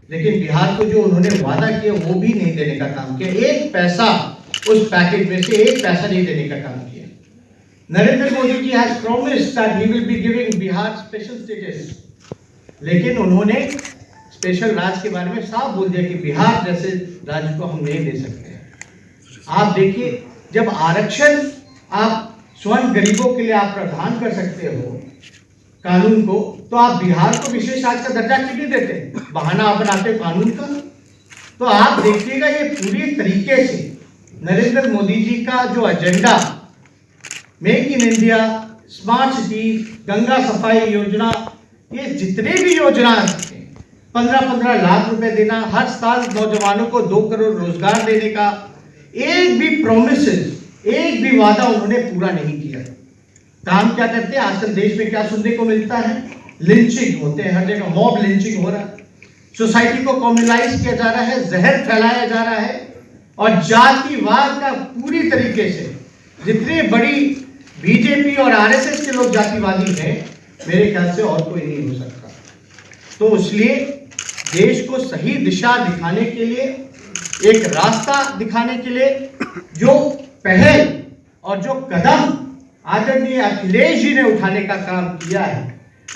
लेकिन बिहार को जो उन्होंने वादा किया वो भी नहीं देने का काम किया। एक पैसा उस पैकेज में से एक पैसा नहीं देने का काम किया। Narendra Modi ji has promised that he will be giving Bihar special status, लेकिन उन्होंने स्पेशल राज्य के बारे में साफ बोल दिया कि बिहार जैसे राज्य को हम नहीं दे सकते। आप देखिए, जब आरक्षण आप स्वयं गरीबों के लिए आप प्रावधान कर सकते हो कानून को, तो आप बिहार को विशेष राज्य का दर्जा क्यों नहीं देते? बहाना आप बनाते हो कानून का। तो आप देखिएगा, ये पूरी तरीके से नरेंद्र मोदी जी का जो agenda, make in India, smart city, Ganga सफाई योजना, ये जितने भी योजना 15-15 लाख रुपए देना, हर साल नौजवानों को 2 करोड़ रोजगार देने का, एक भी प्रोमिसेस, एक भी वादा उन्होंने पूरा नहीं किया। काम क्या करते हैं आजकल देश में? क्या सुनने को मिलता है? लिंचिंग होते हैं, हर जगह मॉब लिंचिंग हो रहा है, सोसाइटी को कम्युनलाइज किया जा रहा है, जहर फैलाया जा रहा है, और जातिवाद का पूरी तरीके से, जितनी बड़ी बीजेपी और आरएसएस के लोग जातिवादी हैं, मेरे ख्याल से और कोई नहीं हो सकता। तो इसलिए देश को सही दिशा दिखाने के लिए, एक रास्ता दिखाने के लिए जो पहल और जो कदम आदरणीय अखिलेश जी ने उठाने का काम किया है,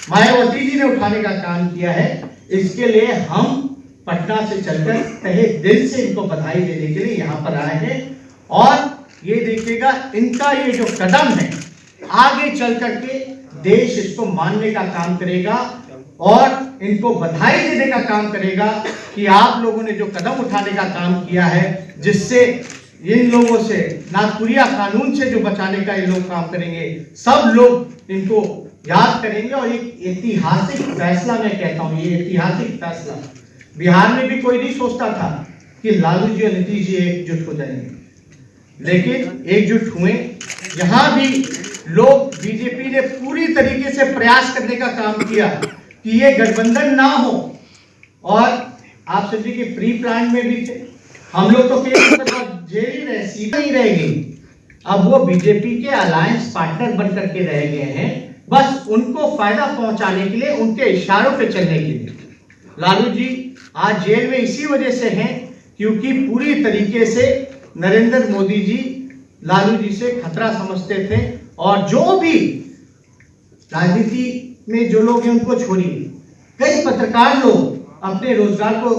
मायावती जी ने उठाने का काम किया है, इसके लिए हम पटना से चलकर तहे दिल से इनको बधाई देने के लिए यहाँ पर आए हैं। और ये देखिएगा, इनका ये जो कदम है, आगे चल करके देश इसको मानने का काम करेगा और इनको बधाई देने का काम करेगा कि आप लोगों ने जो कदम उठाने का काम किया है, जिससे इन लोगों से, नागपुरिया कानून से जो बचाने का ये लोग काम करेंगे, सब लोग इनको याद करेंगे। और एक ऐतिहासिक फैसला, मैं कहता हूं, ये ऐतिहासिक फैसला, बिहार में भी कोई नहीं सोचता था कि लालू जी और नीतीश जी एकजुट हो जाएंगे, लेकिन एकजुट हुए। यहां भी लोग, बीजेपी ने पूरी तरीके से प्रयास करने का काम किया कि ये गठबंधन ना हो, और आप समझिए कि प्री प्लान में भी थे। हम लोग तो जेल ही रहे, सीधा ही रह गई। अब वो बीजेपी के अलायंस पार्टनर बन करके रह गए हैं, बस उनको फायदा पहुंचाने के लिए, उनके इशारों पे चलने के लिए। लालू जी आज जेल में इसी वजह से हैं क्योंकि पूरी तरीके से नरेंद्र मोदी जी लालू जी से खतरा समझते थे, और जो भी राजनीति में जो लोग हैं उनको छोड़िए, कई पत्रकार लोग अपने रोजगार को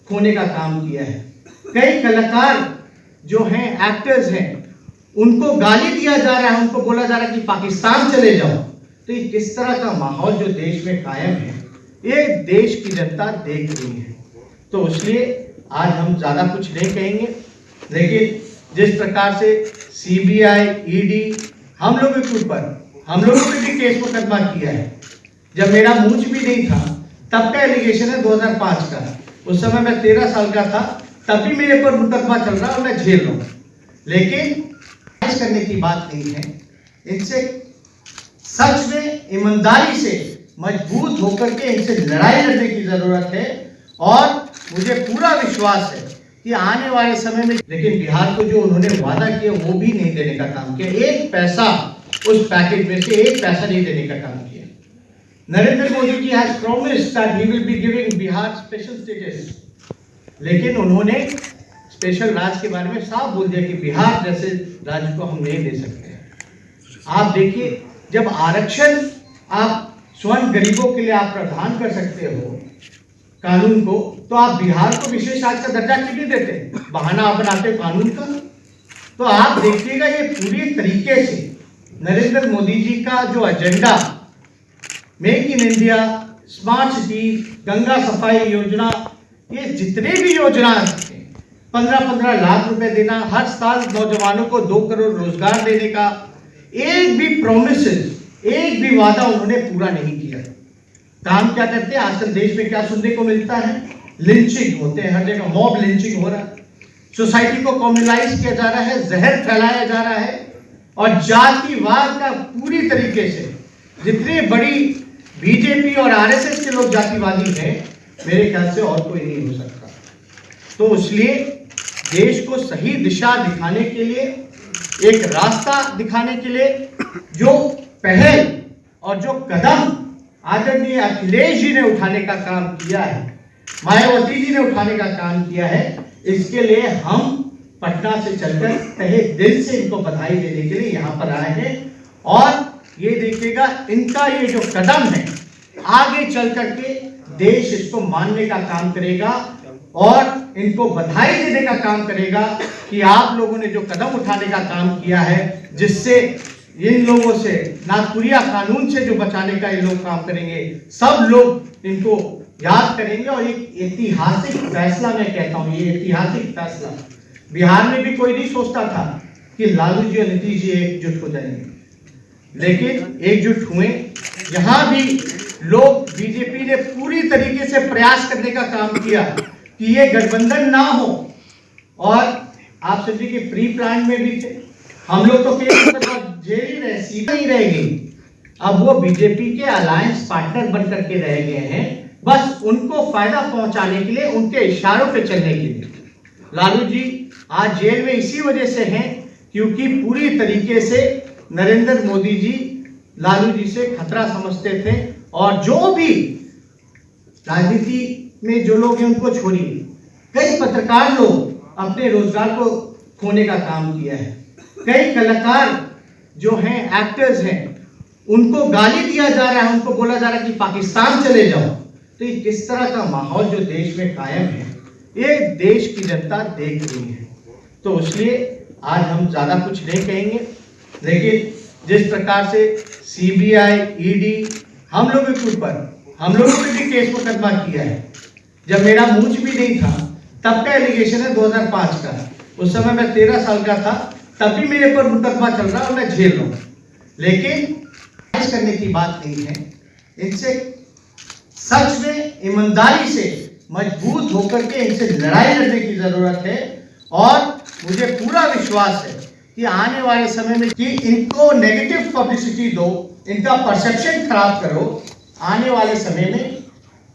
खोने का काम किया है, कई कलाकार जो हैं, एक्टर्स हैं, उनको गाली दिया जा रहा है, उनको बोला जा रहा है कि पाकिस्तान चले जाओ। तो ये किस तरह का माहौल जो देश में कायम है, ये देश की जनता देख रही है। तो इसलिए आज हम ज्यादा कुछ नहीं कहेंगे, लेकिन जिस प्रकार से सीबीआई, ईडी हम लोगों के ऊपर, हम लोगों पे भी केस मुकदमा किया है। जब मेरा मूंछ भी नहीं था तब का एलिगेशन है 2005 का, उस समय मैं 13 साल का था, तब भी मेरे पर मुकदमा चल रहा और मैं झेल रहा हूं। लेकिन करने की बात नहीं है, इनसे सच में ईमानदारी से मजबूत होकर के इनसे लड़ाई लड़ने की जरूरत है। और मुझे पूरा विश्वास है कि आने वाले समय में, लेकिन बिहार को जो उन्होंने वादा किया वो भी नहीं देने का काम किया। एक पैसा उस पैकेज में से एक पैसा नहीं देने का काम किया। Narendra Modi ji has promised that he will be giving Bihar special status, लेकिन उन्होंने स्पेशल राज्य के बारे में साफ बोल दिया कि बिहार जैसे राज्य को हम नहीं दे सकते। आप देखिए, जब आरक्षण आप स्वयं गरीबों के लिए आप प्रावधान कर सकते हो कानून को, तो आप बिहार को विशेष राज्य का दर्जा क्यों नहीं देते? बहाना आप बनाते हो कानून का। तो आप देखिएगा, ये पूरी तरीके से नरेंद्र मोदी जी का जो agenda, make in India, smart city, Ganga सफाई योजना, ये जितने भी योजना 15-15 लाख रुपए देना, हर साल नौजवानों को 2 करोड़ रोजगार देने का, एक भी प्रोमिसेस, एक भी वादा उन्होंने पूरा नहीं किया। काम क्या करते हैं आजकल देश में? क्या सुनने को मिलता है? लिंचिंग होते हैं, हर जगह मॉब लिंचिंग हो रहा है, सोसाइटी को कम्युनलाइज किया जा रहा है, जहर फैलाया जा रहा है, और जातिवाद का पूरी तरीके से, जितनी बड़ी बीजेपी और आरएसएस के लोग जातिवादी हैं, मेरे ख्याल से और कोई नहीं हो सकता। तो इसलिए देश को सही दिशा दिखाने के लिए, एक रास्ता दिखाने के लिए जो पहल और जो कदम आदरणीय अखिलेश जी ने उठाने का काम किया है, मायावती जी ने उठाने का काम किया है। इसके लिए हम पटना से चलकर तहे दिल से इनको बधाई देने के लिए यहाँ पर आए हैं। और ये देखिएगा, इनका ये जो कदम है आगे चल करके देश इसको मानने का काम करेगा और इनको बधाई देने का काम करेगा कि आप लोगों ने जो कदम उठाने का काम किया है, जिससे इन लोगों से, नागपुरिया कानून से जो बचाने का ये लोग काम करेंगे, सब लोग इनको याद करेंगे। और एक ऐतिहासिक फैसला, मैं कहता हूं ये ऐतिहासिक फैसला, बिहार में भी कोई नहीं सोचता था कि लालू जी और नीतीश जी एकजुट हो जाएंगे, लेकिन एकजुट हुए। यहां भी लोग, बीजेपी ने पूरी तरीके से प्रयास करने का काम किया कि ये गठबंधन ना हो। और आप समझिए कि प्री प्लान में भी थे हम लोग, तो जेल ही रहे, सीधा ही रह गई। अब वो बीजेपी के अलायंस पार्टनर बन करके रह गए हैं, बस उनको फायदा पहुंचाने के लिए, उनके इशारों पे चलने के लिए। लालू जी आज जेल में इसी वजह से हैं क्योंकि पूरी तरीके से नरेंद्र मोदी जी लालू जी से खतरा समझते थे। और जो भी राजनीति में जो लोग हैं उनको छोड़िए, कई पत्रकार लोग अपने रोजगार को खोने का काम किया है, कई कलाकार जो हैं, एक्टर्स हैं, उनको गाली दिया जा रहा है, उनको बोला जा रहा है कि पाकिस्तान चले जाओ। तो ये किस तरह का माहौल जो देश में कायम है, ये देश की जनता देख रही है। तो इसलिए आज हम ज्यादा कुछ नहीं कहेंगे, लेकिन जिस प्रकार से सीबीआई, ईडी हम लोगों के ऊपर, हम लोगों पे भी केस मुकदमा किया है। जब मेरा मूंछ भी नहीं था तब का एलिगेशन है 2005 का, उस समय मैं 13 साल का था, तब भी मेरे पर मुकदमा चल रहा और मैं झेल रहा हूं। लेकिन करने की बात नहीं है, इनसे सच में ईमानदारी से मजबूत होकर के इनसे लड़ाई लड़ने की जरूरत है। और मुझे पूरा विश्वास है कि आने वाले समय में कि इनको नेगेटिव पब्लिसिटी दो, इनका परसेप्शन खराब करो। आने वाले समय में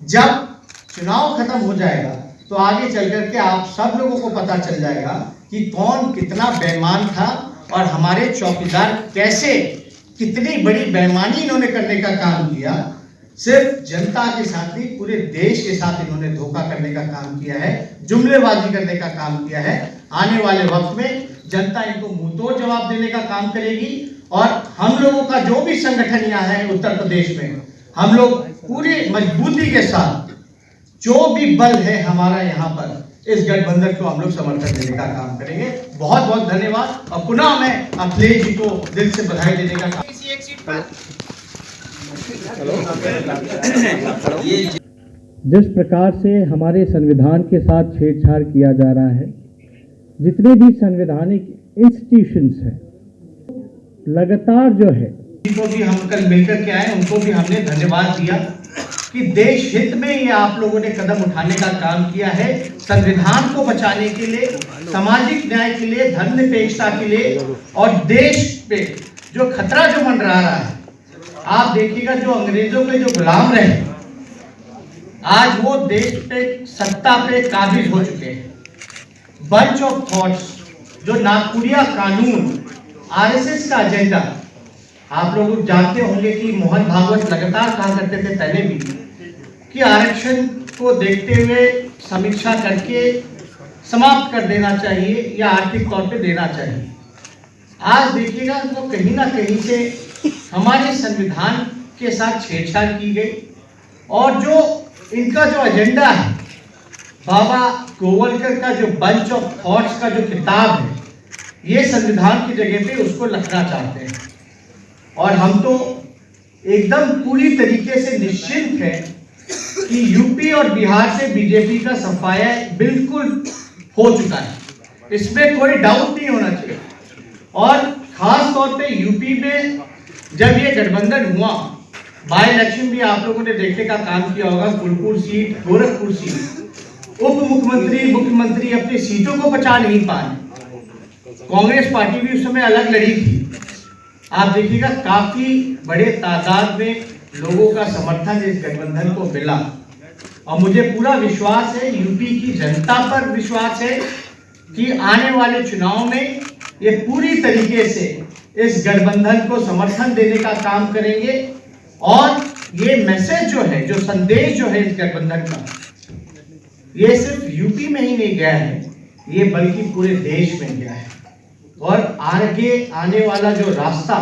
जब चुनाव खत्म हो जाएगा तो आगे चल करके आप सब लोगों को पता चल जाएगा कि कौन कितना बेईमान था और हमारे चौकीदार कैसे, कितनी बड़ी बेईमानी इन्होंने करने का काम किया। सिर्फ जनता के साथ नहीं, पूरे देश के साथ इन्होंने धोखा करने का काम किया है, जुमलेबाजी करने का काम किया है। आने वाले वक्त में जनता इनको मुंहतोड़ जवाब देने का काम करेगी। और हम लोगों का जो भी संगठन यहाँ है उत्तर प्रदेश में, हम लोग पूरी मजबूती के साथ, जो भी बल है हमारा यहाँ पर, इस गठबंधन को हम लोग समर्थन देने का काम करेंगे। बहुत बहुत धन्यवाद। और पुनः मैं अखिलेश जी को दिल से बधाई देने का काम। जिस प्रकार से हमारे संविधान के साथ छेड़छाड़ किया जा रहा है, जितने भी संवैधानिक इंस्टीट्यूशंस हैं, लगातार जो है, जिनको भी हम कल मिलकर के आए, उनको भी हमने धन्यवाद दिया कि देश हित में ये आप लोगों ने कदम उठाने का काम किया है, संविधान को बचाने के लिए, सामाजिक न्याय के लिए, धर्मनिरपेक्षता के लिए। और देश पे जो खतरा जो मंडरा रहा है, आप देखिएगा, जो अंग्रेजों के जो गुलाम रहे, आज वो देश पे सत्ता पे काबिज हो चुके हैं। बंच ऑफ थॉट्स, जो नागपुरिया कानून, आरएसएस का एजेंडा, आप लोग जानते होंगे कि मोहन भागवत लगातार कहा करते थे पहले भी कि आरक्षण को देखते हुए समीक्षा करके समाप्त कर देना चाहिए या आर्थिक तौर पे देना चाहिए। आज देखिएगा तो कहीं ना कहीं से हमारे संविधान के साथ छेड़छाड़ की गई। और जो इनका जो एजेंडा है, बाबा गोवलकर का जो बंच ऑफ थॉट्स का जो किताब है, ये संविधान की जगह पे उसको लिखना चाहते हैं। और हम तो एकदम पूरी तरीके से निश्चिंत हैं कि यूपी और बिहार से बीजेपी का सफाया बिल्कुल हो चुका है, इसमें कोई डाउट नहीं होना चाहिए। और खास तौर पे यूपी में जब ये गठबंधन हुआ, बाय इलेक्शन भी आप लोगों ने देखने का काम किया होगा, फूलपुर सीट, गोरखपुर सीट, उप मुख्यमंत्री, मुख्यमंत्री अपनी सीटों को बचा नहीं पाए। कांग्रेस पार्टी भी उस समय अलग लड़ी थी। आप देखिएगा काफी बड़े तादाद में लोगों का समर्थन इस गठबंधन को मिला। और मुझे पूरा विश्वास है, यूपी की जनता पर विश्वास है कि आने वाले चुनाव में ये पूरी तरीके से इस गठबंधन को समर्थन देने का काम करेंगे। और ये मैसेज जो है, जो संदेश जो है इस गठबंधन का, ये सिर्फ यूपी में ही नहीं गया है, ये बल्कि पूरे देश में गया है। और आगे आने वाला जो रास्ता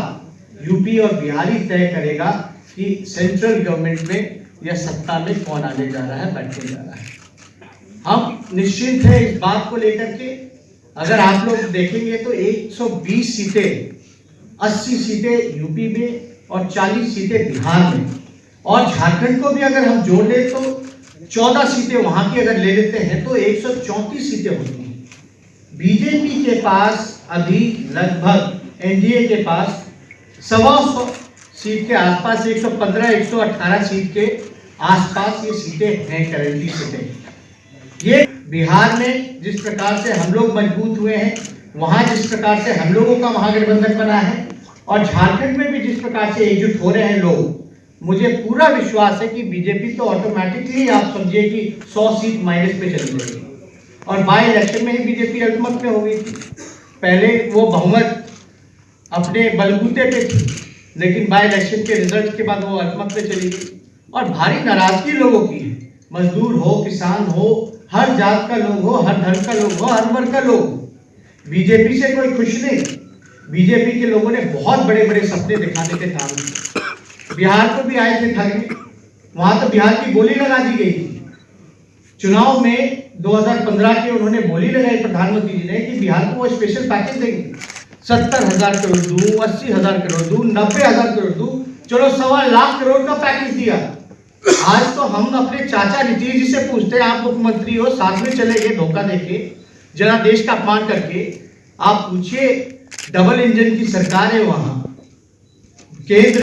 यूपी और बिहार ही तय करेगा कि सेंट्रल गवर्नमेंट में या सत्ता में कौन आने जा रहा है, बैठने जा रहा है। हम निश्चिंत हैं इस बात को लेकर के। अगर आप लोग देखेंगे तो 120 सीटें, 80 सीटें यूपी में और 40 सीटें बिहार में, और झारखंड को भी अगर हम जोड़ लें तो 14 सीटें वहां की अगर ले लेते हैं तो 134 सीटें होती हैं। बीजेपी के पास अभी लगभग एनडीए के पास 125 सीट के आसपास, 115 118 सीट के आसपास ये सीटें हैं, करेंटली सीटें। ये बिहार में जिस प्रकार से हम लोग मजबूत हुए हैं, वहां जिस प्रकार से हम लोगों का महागठबंधन बना है, और झारखंड में भी जिस प्रकार से एकजुट हो रहे हैं लोग, मुझे पूरा विश्वास है कि बीजेपी तो ऑटोमेटिकली आप समझिए कि 100 सीट माइनस पे चली जाएगी। और बाय इलेक्शन में ही बीजेपी अल्पमत में हो गई थी। पहले वो बहुमत अपने बलबूते पे थी, लेकिन बाय इलेक्शन के रिजल्ट के बाद वो अल्पमत पे चली गई। और भारी नाराजगी लोगों की है, मजदूर हो, किसान हो, हर जात का लोग हो, हर धर्म का लोग हो, हर वर्ग का लोग। बीजेपी से कोई खुश नहीं। बीजेपी के लोगों ने बहुत बड़े बड़े सपने दिखाने के काम किए। बिहार को भी आए थे ठगने, वहां तो बिहार की बोली लगा दी गई थी। चुनाव में 2015 के उन्होंने बोली लगाई प्रधानमंत्री जी ने कि बिहार को वो स्पेशल पैकेज देंगे, 70,000 करोड़ दूं, 80,000 करोड़ दूं, 90,000 करोड़ दूं, चलो 1.25 लाख करोड़ का पैकेज दिया। आज तो हम अपने चाचा नीतीश जी से पूछते हैं, आप मुख्यमंत्री हो, साथ में चले गए धोखा देके, जनादेश का अपमान करके। आप पूछिए, डबल इंजन की सरकार है वहां, केंद्र